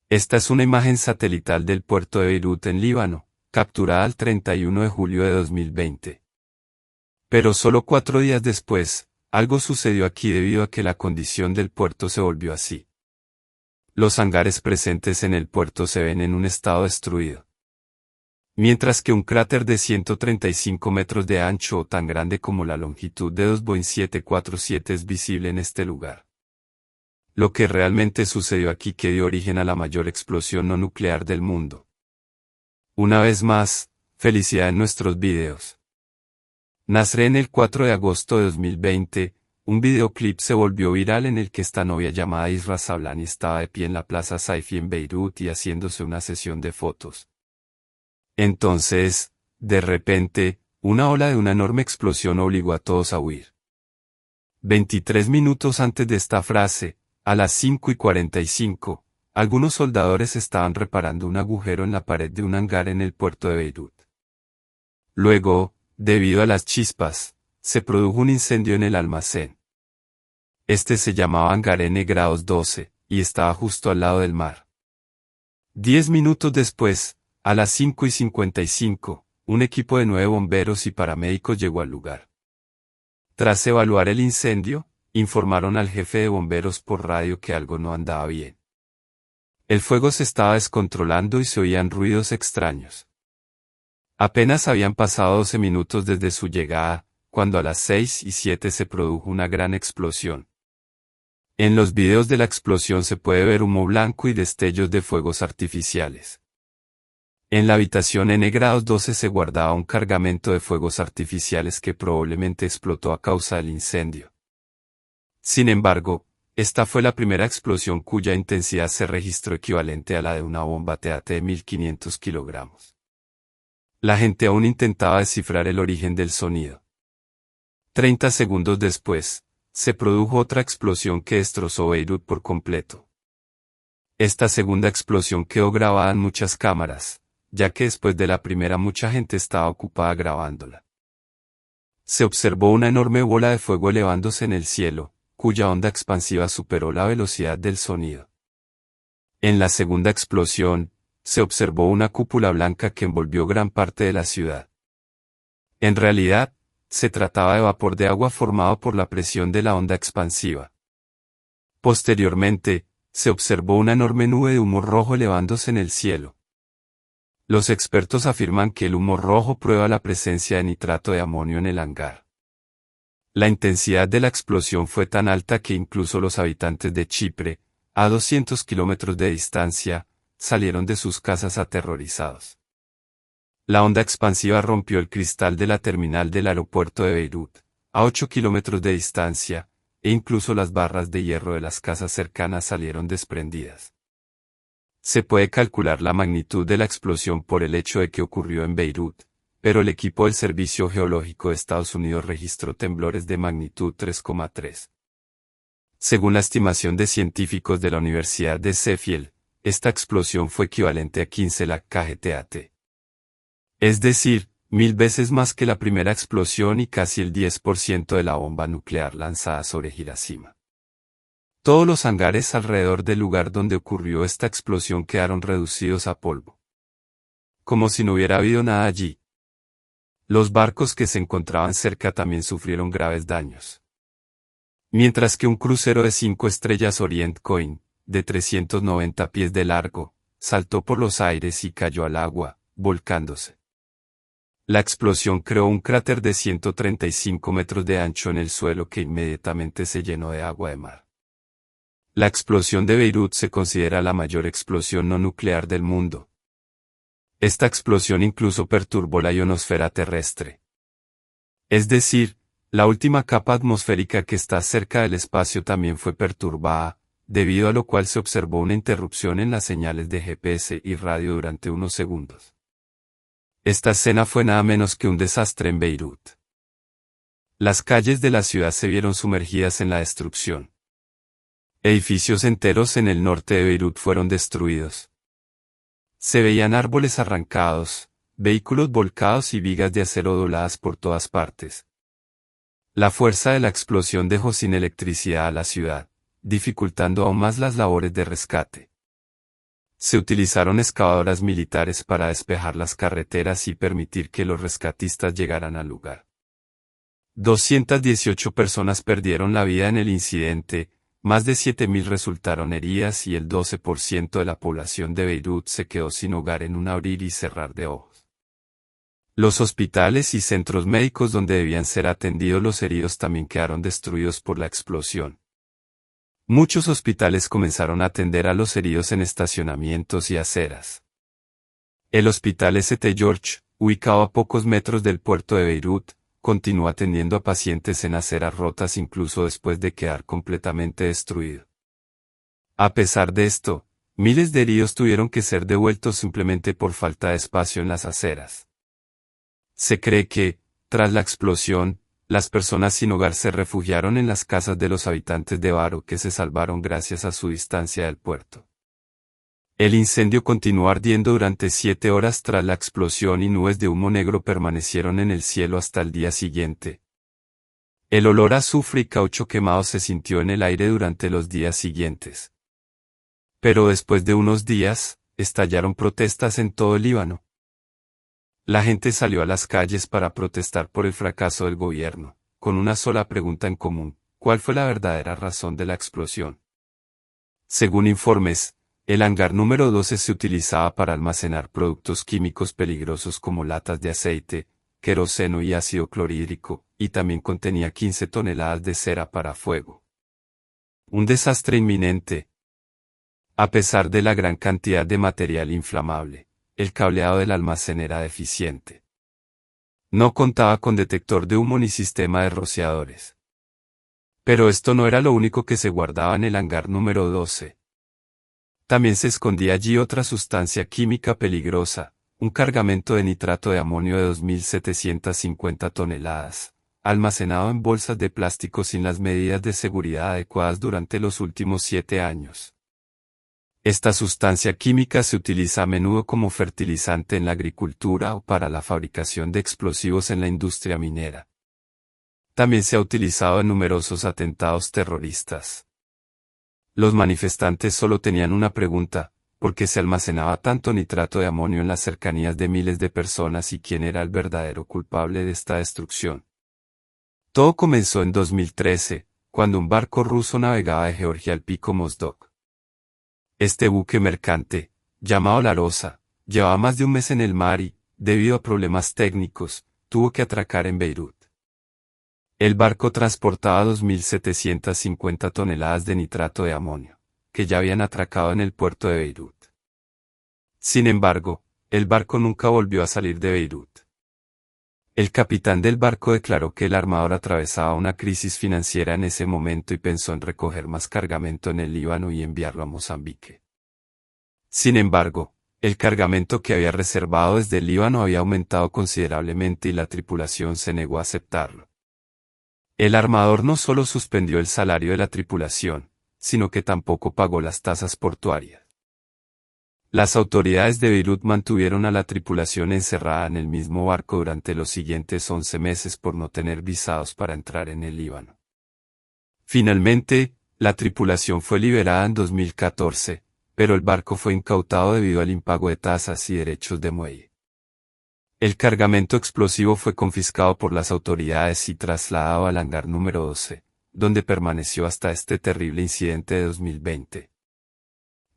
Esta es una imagen satelital del puerto de Beirut en Líbano, capturada el 31 de julio de 2020. Pero solo 4 días después, algo sucedió aquí debido a que la condición del puerto se volvió así. Los hangares presentes en el puerto se ven en un estado destruido. Mientras que un cráter de 135 metros de ancho o tan grande como la longitud de dos Boeing 747 es visible en este lugar. Lo que realmente sucedió aquí que dio origen a la mayor explosión no nuclear del mundo. Una vez más, felicidad en nuestros videos. Nasreen el 4 de agosto de 2020, un videoclip se volvió viral en el que esta novia llamada Isra Sablani estaba de pie en la Plaza Saifi en Beirut y haciéndose una sesión de fotos. Entonces, de repente, una ola de una enorme explosión obligó a todos a huir. 23 minutos antes de esta frase, a las 5:45, algunos soldadores estaban reparando un agujero en la pared de un hangar en el puerto de Beirut. Luego, debido a las chispas, se produjo un incendio en el almacén. Este se llamaba Hangar N-12, y estaba justo al lado del mar. 10 minutos después, a las 5:55, un equipo de 9 bomberos y paramédicos llegó al lugar. Tras evaluar el incendio, informaron al jefe de bomberos por radio que algo no andaba bien. El fuego se estaba descontrolando y se oían ruidos extraños. Apenas habían pasado 12 minutos desde su llegada, cuando a las 6:07 se produjo una gran explosión. En los videos de la explosión se puede ver humo blanco y destellos de fuegos artificiales. En la habitación N-12 se guardaba un cargamento de fuegos artificiales que probablemente explotó a causa del incendio. Sin embargo, esta fue la primera explosión cuya intensidad se registró equivalente a la de una bomba TAT de 1500 kilogramos. La gente aún intentaba descifrar el origen del sonido. 30 segundos después, se produjo otra explosión que destrozó Beirut por completo. Esta segunda explosión quedó grabada en muchas cámaras, ya que después de la primera mucha gente estaba ocupada grabándola. Se observó una enorme bola de fuego elevándose en el cielo, cuya onda expansiva superó la velocidad del sonido. En la segunda explosión, se observó una cúpula blanca que envolvió gran parte de la ciudad. En realidad, se trataba de vapor de agua formado por la presión de la onda expansiva. Posteriormente, se observó una enorme nube de humo rojo elevándose en el cielo. Los expertos afirman que el humo rojo prueba la presencia de nitrato de amonio en el hangar. La intensidad de la explosión fue tan alta que incluso los habitantes de Chipre, a 200 kilómetros de distancia, salieron de sus casas aterrorizados. La onda expansiva rompió el cristal de la terminal del aeropuerto de Beirut, a 8 kilómetros de distancia, e incluso las barras de hierro de las casas cercanas salieron desprendidas. Se puede calcular la magnitud de la explosión por el hecho de que ocurrió en Beirut, pero el equipo del Servicio Geológico de Estados Unidos registró temblores de magnitud 3,3. Según la estimación de científicos de la Universidad de Sheffield, esta explosión fue equivalente a 15 la kgTAT. Es decir, 1000 veces más que la primera explosión y casi el 10% de la bomba nuclear lanzada sobre Hiroshima. Todos los hangares alrededor del lugar donde ocurrió esta explosión quedaron reducidos a polvo. Como si no hubiera habido nada allí. Los barcos que se encontraban cerca también sufrieron graves daños. Mientras que un crucero de 5 estrellas Orient Coin, de 390 pies de largo, saltó por los aires y cayó al agua, volcándose. La explosión creó un cráter de 135 metros de ancho en el suelo que inmediatamente se llenó de agua de mar. La explosión de Beirut se considera la mayor explosión no nuclear del mundo. Esta explosión incluso perturbó la ionosfera terrestre. Es decir, la última capa atmosférica que está cerca del espacio también fue perturbada, debido a lo cual se observó una interrupción en las señales de GPS y radio durante unos segundos. Esta escena fue nada menos que un desastre en Beirut. Las calles de la ciudad se vieron sumergidas en la destrucción. Edificios enteros en el norte de Beirut fueron destruidos. Se veían árboles arrancados, vehículos volcados y vigas de acero dobladas por todas partes. La fuerza de la explosión dejó sin electricidad a la ciudad, dificultando aún más las labores de rescate. Se utilizaron excavadoras militares para despejar las carreteras y permitir que los rescatistas llegaran al lugar. 218 personas perdieron la vida en el incidente, más de 7.000 resultaron heridas y el 12% de la población de Beirut se quedó sin hogar en un abrir y cerrar de ojos. Los hospitales y centros médicos donde debían ser atendidos los heridos también quedaron destruidos por la explosión. Muchos hospitales comenzaron a atender a los heridos en estacionamientos y aceras. El Hospital St. George, ubicado a pocos metros del puerto de Beirut, continúa atendiendo a pacientes en aceras rotas incluso después de quedar completamente destruido. A pesar de esto, miles de heridos tuvieron que ser devueltos simplemente por falta de espacio en las aceras. Se cree que, tras la explosión, las personas sin hogar se refugiaron en las casas de los habitantes de Baro que se salvaron gracias a su distancia del puerto. El incendio continuó ardiendo durante 7 horas tras la explosión y nubes de humo negro permanecieron en el cielo hasta el día siguiente. El olor a azufre y caucho quemado se sintió en el aire durante los días siguientes. Pero después de unos días, estallaron protestas en todo el Líbano. La gente salió a las calles para protestar por el fracaso del gobierno, con una sola pregunta en común: ¿cuál fue la verdadera razón de la explosión? Según informes, el hangar número 12 se utilizaba para almacenar productos químicos peligrosos como latas de aceite, queroseno y ácido clorhídrico, y también contenía 15 toneladas de cera para fuego. Un desastre inminente. A pesar de la gran cantidad de material inflamable, el cableado del almacén era deficiente. No contaba con detector de humo ni sistema de rociadores. Pero esto no era lo único que se guardaba en el hangar número 12. También se escondía allí otra sustancia química peligrosa, un cargamento de nitrato de amonio de 2.750 toneladas, almacenado en bolsas de plástico sin las medidas de seguridad adecuadas durante los últimos 7 años. Esta sustancia química se utiliza a menudo como fertilizante en la agricultura o para la fabricación de explosivos en la industria minera. También se ha utilizado en numerosos atentados terroristas. Los manifestantes solo tenían una pregunta: ¿por qué se almacenaba tanto nitrato de amonio en las cercanías de miles de personas y quién era el verdadero culpable de esta destrucción? Todo comenzó en 2013, cuando un barco ruso navegaba de Georgia al pico Mozdok. Este buque mercante, llamado La Rosa, llevaba más de un mes en el mar y, debido a problemas técnicos, tuvo que atracar en Beirut. El barco transportaba 2.750 toneladas de nitrato de amonio, que ya habían atracado en el puerto de Beirut. Sin embargo, el barco nunca volvió a salir de Beirut. El capitán del barco declaró que el armador atravesaba una crisis financiera en ese momento y pensó en recoger más cargamento en el Líbano y enviarlo a Mozambique. Sin embargo, el cargamento que había reservado desde el Líbano había aumentado considerablemente y la tripulación se negó a aceptarlo. El armador no solo suspendió el salario de la tripulación, sino que tampoco pagó las tasas portuarias. Las autoridades de Beirut mantuvieron a la tripulación encerrada en el mismo barco durante los siguientes 11 meses por no tener visados para entrar en el Líbano. Finalmente, la tripulación fue liberada en 2014, pero el barco fue incautado debido al impago de tasas y derechos de muelle. El cargamento explosivo fue confiscado por las autoridades y trasladado al hangar número 12, donde permaneció hasta este terrible incidente de 2020.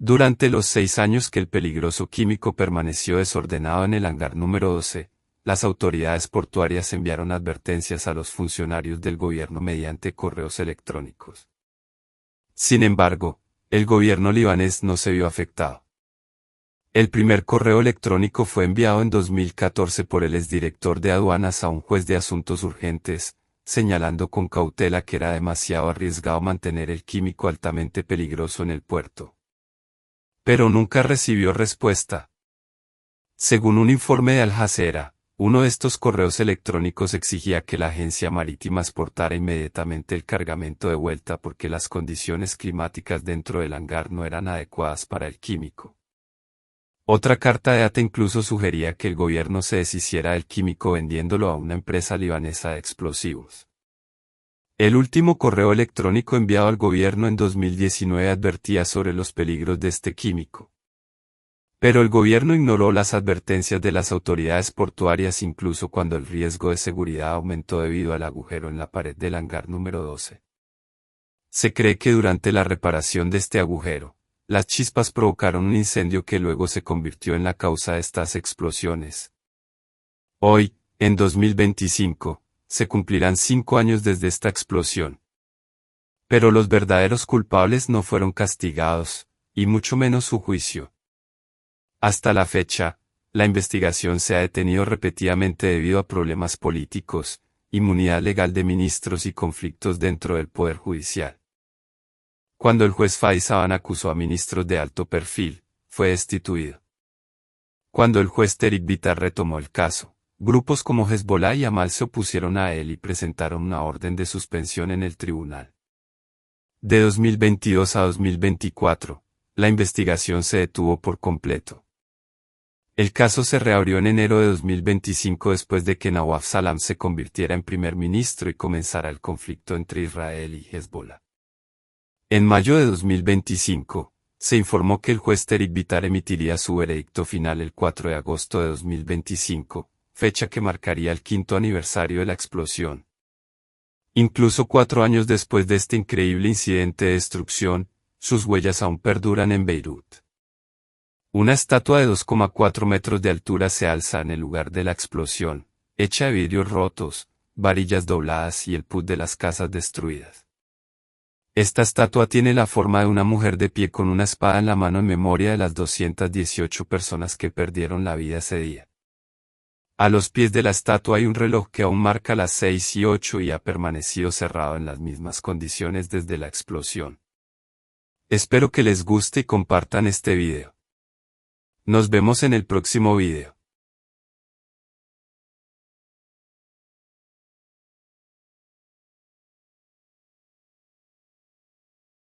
Durante los 6 años que el peligroso químico permaneció desordenado en el hangar número 12, las autoridades portuarias enviaron advertencias a los funcionarios del gobierno mediante correos electrónicos. Sin embargo, el gobierno libanés no se vio afectado. El primer correo electrónico fue enviado en 2014 por el exdirector de aduanas a un juez de asuntos urgentes, señalando con cautela que era demasiado arriesgado mantener el químico altamente peligroso en el puerto. Pero nunca recibió respuesta. Según un informe de Al Jazeera, uno de estos correos electrónicos exigía que la agencia marítima exportara inmediatamente el cargamento de vuelta porque las condiciones climáticas dentro del hangar no eran adecuadas para el químico. Otra carta de ATA incluso sugería que el gobierno se deshiciera del químico vendiéndolo a una empresa libanesa de explosivos. El último correo electrónico enviado al gobierno en 2019 advertía sobre los peligros de este químico. Pero el gobierno ignoró las advertencias de las autoridades portuarias incluso cuando el riesgo de seguridad aumentó debido al agujero en la pared del hangar número 12. Se cree que durante la reparación de este agujero, las chispas provocaron un incendio que luego se convirtió en la causa de estas explosiones. Hoy, en 2025, se cumplirán 5 años desde esta explosión. Pero los verdaderos culpables no fueron castigados, y mucho menos su juicio. Hasta la fecha, la investigación se ha detenido repetidamente debido a problemas políticos, inmunidad legal de ministros y conflictos dentro del Poder Judicial. Cuando el juez Faisaban acusó a ministros de alto perfil, fue destituido. Cuando el juez Terik Vitar retomó el caso, grupos como Hezbollah y Amal se opusieron a él y presentaron una orden de suspensión en el tribunal. De 2022 a 2024, la investigación se detuvo por completo. El caso se reabrió en enero de 2025 después de que Nawaf Salam se convirtiera en primer ministro y comenzara el conflicto entre Israel y Hezbollah. En mayo de 2025, se informó que el juez Terik Vitar emitiría su veredicto final el 4 de agosto de 2025, fecha que marcaría el 5º aniversario de la explosión. Incluso 4 años después de este increíble incidente de destrucción, sus huellas aún perduran en Beirut. Una estatua de 2,4 metros de altura se alza en el lugar de la explosión, hecha de vidrios rotos, varillas dobladas y el put de las casas destruidas. Esta estatua tiene la forma de una mujer de pie con una espada en la mano en memoria de las 218 personas que perdieron la vida ese día. A los pies de la estatua hay un reloj que aún marca las 6:08 y ha permanecido cerrado en las mismas condiciones desde la explosión. Espero que les guste y compartan este video. Nos vemos en el próximo video.